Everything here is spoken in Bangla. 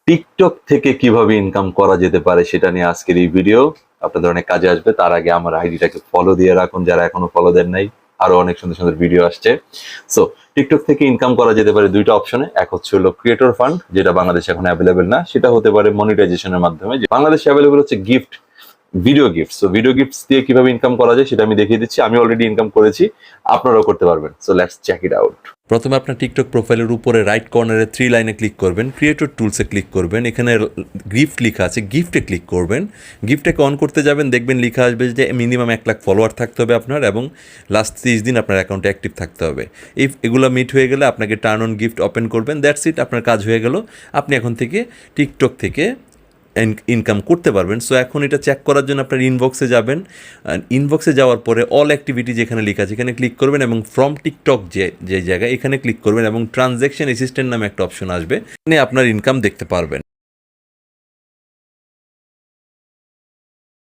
টিকটক থেকে কিভাবে ইনকাম করা যেতে পারে সেটা নিয়ে আজকের এই ভিডিও আপনাদের অনেক কাজে আসবে। তার আগে আমার আইডিটাকে ফলো দিয়ে রাখুন যারা এখনো ফলো দেন নাই, আরো অনেক সুন্দর সুন্দর ভিডিও আসছে। সো টিকটক থেকে ইনকাম করা যেতে পারে দুইটা অপশনে। এক হচ্ছে হলো ক্রিয়েটর ফান্ড, যেটা বাংলাদেশে এখন অ্যাভেলেবেল না, সেটা হতে পারে মনিটাইজেশনের মাধ্যমে। বাংলাদেশে অ্যাভেলেবেল হচ্ছে gift, video gift. So video gifts দিয়ে কিভাবে ইনকাম করা যায় সেটা আমি দেখিয়ে দিচ্ছি। আমি অলরেডি ইনকাম করেছি, আপনারাও করতে পারবেন। So let's check it out. প্রথমে আপনার টিকটক প্রোফাইলের উপরে রাইট কর্নারে 3 লাইনে ক্লিক করবেন, ক্রিয়েটর টুলসে ক্লিক করবেন, এখানে গিফট লেখা আছে, গিফটে ক্লিক করবেন। গিফটটাকে অন করতে যাবেন, দেখবেন লেখা আসবে যে মিনিমাম 1 লাখ ফলোয়ার থাকতে হবে আপনার, এবং লাস্ট 30 দিন আপনার অ্যাকাউন্টে অ্যাক্টিভ থাকতে হবে। এগুলো মিট হয়ে গেলে আপনাকে টার্ন অন গিফট ওপেন করবেন। দ্যাটস ইট, আপনার কাজ হয়ে গেল। আপনি এখন থেকে টিকটক থেকে ইনকাম করতে পারবেন। সো এখন এটা চেক করার জন্য আপনার ইনবক্সে যাবেন। ইনবক্সে যাওয়ার পরে অল অ্যাক্টিভিটি যেখানে লেখা আছে এখানে ক্লিক করবেন, এবং ফ্রম টিকটক যে জায়গায় এখানে ক্লিক করবেন, এবং ট্রানজ্যাকশন অ্যাসিস্ট্যান্ট নামে একটা অপশন আসবে, এখানে আপনার ইনকাম দেখতে পারবেন।